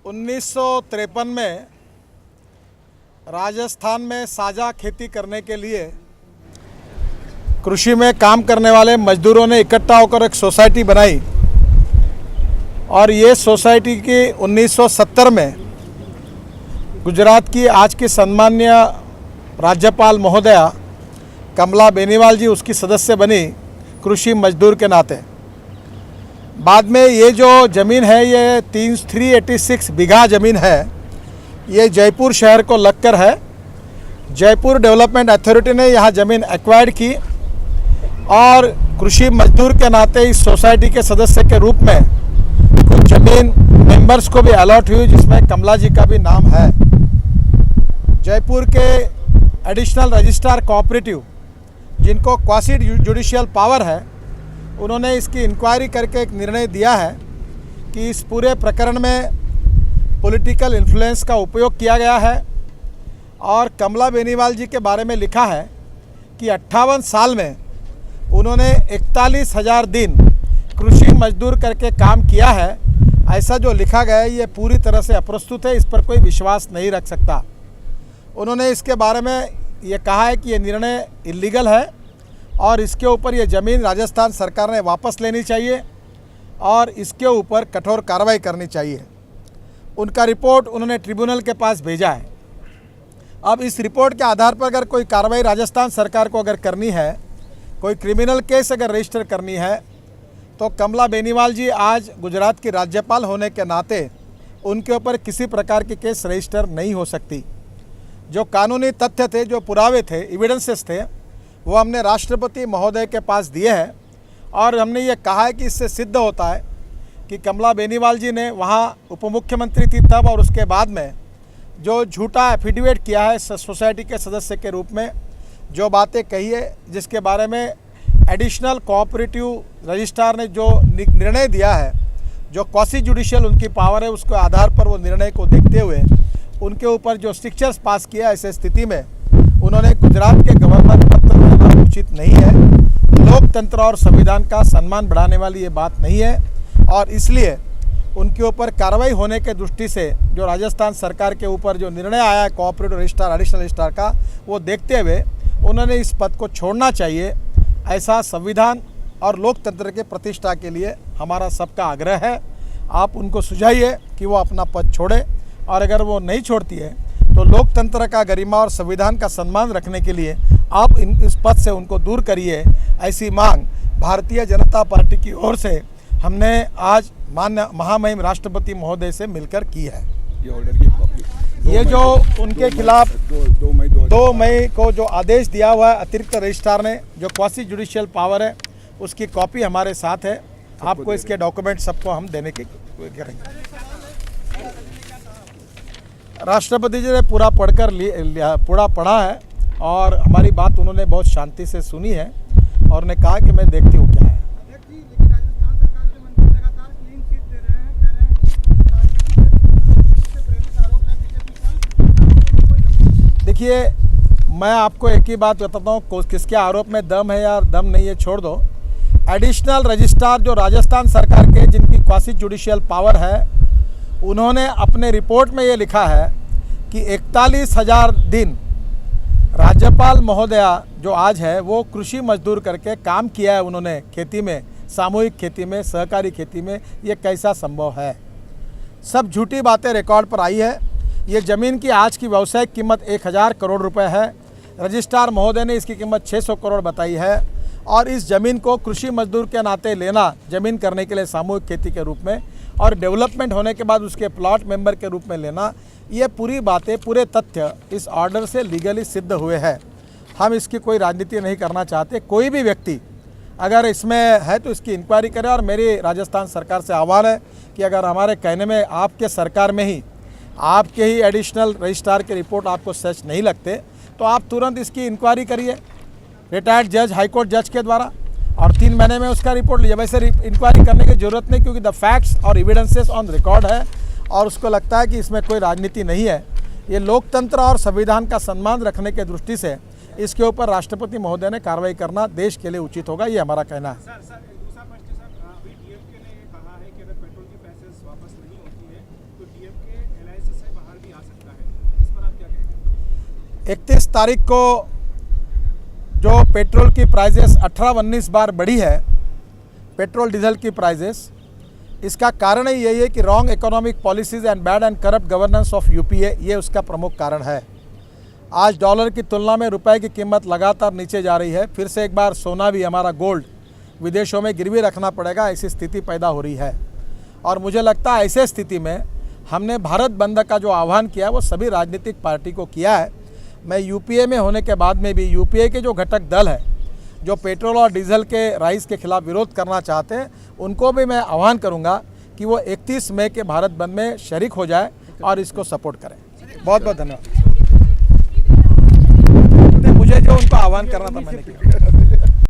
1953 में राजस्थान में साझा खेती करने के लिए कृषि में काम करने वाले मजदूरों ने इकट्ठा होकर एक सोसाइटी बनाई और ये सोसाइटी की 1970 में गुजरात की आज की सम्माननीय राज्यपाल महोदया कमला बेनीवाल जी उसकी सदस्य बनी कृषि मजदूर के नाते। बाद में ये जो ज़मीन है ये 386 बीघा ज़मीन है, ये जयपुर शहर को लगकर है। जयपुर डेवलपमेंट अथॉरिटी ने यहाँ ज़मीन एक्वायर्ड की और कृषि मजदूर के नाते इस सोसाइटी के सदस्य के रूप में कुछ ज़मीन मेंबर्स को भी अलॉट हुई, जिसमें कमला जी का भी नाम है। जयपुर के एडिशनल रजिस्ट्रार कोऑपरेटिव, जिनको क्वासी जुडिशियल पावर है, उन्होंने इसकी इंक्वायरी करके एक निर्णय दिया है कि इस पूरे प्रकरण में पॉलिटिकल इन्फ्लुएंस का उपयोग किया गया है और कमला बेनीवाल जी के बारे में लिखा है कि 58 साल में उन्होंने 41,000 दिन कृषि मजदूर करके काम किया है। ऐसा जो लिखा गया है ये पूरी तरह से अप्रस्तुत है, इस पर कोई विश्वास नहीं रख सकता। उन्होंने इसके बारे में ये कहा है कि ये निर्णय इलीगल है और इसके ऊपर ये ज़मीन राजस्थान सरकार ने वापस लेनी चाहिए और इसके ऊपर कठोर कार्रवाई करनी चाहिए। उनका रिपोर्ट उन्होंने ट्रिब्यूनल के पास भेजा है। अब इस रिपोर्ट के आधार पर अगर कोई कार्रवाई राजस्थान सरकार को अगर करनी है, कोई क्रिमिनल केस अगर रजिस्टर करनी है, तो कमला बेनीवाल जी आज गुजरात की राज्यपाल होने के नाते उनके ऊपर किसी प्रकार की केस रजिस्टर नहीं हो सकती। जो कानूनी तथ्य थे, जो पुरावे थे, एविडेंसेस थे, वो हमने राष्ट्रपति महोदय के पास दिए हैं और हमने ये कहा है कि इससे सिद्ध होता है कि कमला बेनीवाल जी ने वहाँ उप मुख्यमंत्री थी तब और उसके बाद में जो झूठा एफिडेविट किया है सोसाइटी के सदस्य के रूप में, जो बातें कही है, जिसके बारे में एडिशनल कोऑपरेटिव रजिस्ट्रार ने जो निर्णय दिया है, जो क्वासी जुडिशियल उनकी पावर है, उसके आधार पर वो निर्णय को देखते हुए उनके ऊपर जो स्ट्रिक्चर्स पास किया, ऐसे स्थिति में उन्होंने गुजरात के गवर्नर पत्र देना उचित नहीं है। लोकतंत्र और संविधान का सम्मान बढ़ाने वाली ये बात नहीं है और इसलिए उनके ऊपर कार्रवाई होने के दृष्टि से जो राजस्थान सरकार के ऊपर जो निर्णय आया है कोऑपरेटिव रजिस्ट्रार, एडिशनल रजिस्ट्रार का, वो देखते हुए उन्होंने इस पद को छोड़ना चाहिए। ऐसा संविधान और लोकतंत्र के प्रतिष्ठा के लिए हमारा सबका आग्रह है। आप उनको सुझाइए कि वो अपना पद छोड़े और अगर वो नहीं छोड़ती है तो लोकतंत्र का गरिमा और संविधान का सम्मान रखने के लिए आप इस पद से उनको दूर करिए। ऐसी मांग भारतीय जनता पार्टी की ओर से हमने आज माननीय महामहिम राष्ट्रपति महोदय से मिलकर की है। ये ऑर्डर की कॉपी, ये जो उनके खिलाफ 2 मई को जो आदेश दिया हुआ है अतिरिक्त रजिस्ट्रार ने, जो क्वासी जुडिशियल पावर है, उसकी कॉपी हमारे साथ है। आपको इसके डॉक्यूमेंट सबको हम देने की करेंगे। राष्ट्रपति जी ने पूरा पढ़ा है और हमारी बात उन्होंने बहुत शांति से सुनी है और ने कहा कि मैं देखती हूँ क्या है। देखिए, मैं आपको एक ही बात बताता हूँ, किसके आरोप में दम है या दम नहीं है छोड़ दो। एडिशनल रजिस्ट्रार जो राजस्थान सरकार के, जिनकी क्वासी जुडिशियल पावर है, उन्होंने अपने रिपोर्ट में ये लिखा है कि 41,000 दिन राज्यपाल महोदया जो आज है वो कृषि मजदूर करके काम किया है उन्होंने खेती में, सामूहिक खेती में, सहकारी खेती में। ये कैसा संभव है? सब झूठी बातें रिकॉर्ड पर आई है। ये ज़मीन की आज की व्यावसायिक कीमत 1,000 करोड़ रुपए है। रजिस्ट्रार महोदय ने इसकी कीमत 600 करोड़ बताई है और इस ज़मीन को कृषि मजदूर के नाते लेना, ज़मीन करने के लिए सामूहिक खेती के रूप में, और डेवलपमेंट होने के बाद उसके प्लॉट मेंबर के रूप में लेना, ये पूरी बातें, पूरे तथ्य इस ऑर्डर से लीगली सिद्ध हुए हैं। हम इसकी कोई राजनीति नहीं करना चाहते। कोई भी व्यक्ति अगर इसमें है तो इसकी इंक्वायरी करे और मेरी राजस्थान सरकार से आह्वान है कि अगर हमारे कहने में आपके सरकार में ही, आपके ही एडिशनल रजिस्ट्रार की रिपोर्ट आपको सच नहीं लगते तो आप तुरंत इसकी इंक्वायरी करिए रिटायर्ड जज, हाईकोर्ट जज के द्वारा, और 3 महीने में उसका रिपोर्ट लीजिए। वैसे इंक्वायरी करने की ज़रूरत नहीं, क्योंकि द फैक्ट्स और एविडेंसेस ऑन रिकॉर्ड है और उसको लगता है कि इसमें कोई राजनीति नहीं है। ये लोकतंत्र और संविधान का सम्मान रखने के दृष्टि से इसके ऊपर राष्ट्रपति महोदय ने कार्रवाई करना देश के लिए उचित होगा, ये हमारा कहना है। सर, दूसरा प्रश्न सर, अभी डीएमके ने कहा है कि अगर पेट्रोल की प्राइसेस वापस नहीं होती है तो पीएम के एलआईसी से बाहर भी आ सकता है, इस पर आप क्या कहेंगे? 31 तारीख को जो पेट्रोल की प्राइजेस 18-19 बार बढ़ी है, पेट्रोल डीजल की प्राइजेस, इसका कारण ही यही है कि wrong economic policies and bad and corrupt governance of UPA, ये उसका प्रमुख कारण है। आज डॉलर की तुलना में रुपए की कीमत लगातार नीचे जा रही है। फिर से एक बार सोना भी, हमारा गोल्ड विदेशों में गिरवी रखना पड़ेगा, ऐसी स्थिति पैदा हो रही है। और मुझे लगता है ऐसे स्थिति में हमने भारत बंद का जो आह्वान किया है वो सभी राजनीतिक पार्टी को किया है। मैं यूपीए में होने के बाद में भी यूपीए के जो घटक दल है जो पेट्रोल और डीजल के राइस के खिलाफ विरोध करना चाहते हैं, उनको भी मैं आह्वान करूंगा कि वो 31 मई के भारत बंद में शरीक हो जाए और इसको सपोर्ट करें। बहुत बहुत धन्यवाद। मुझे जो उनको आह्वान करना था मैंने किया।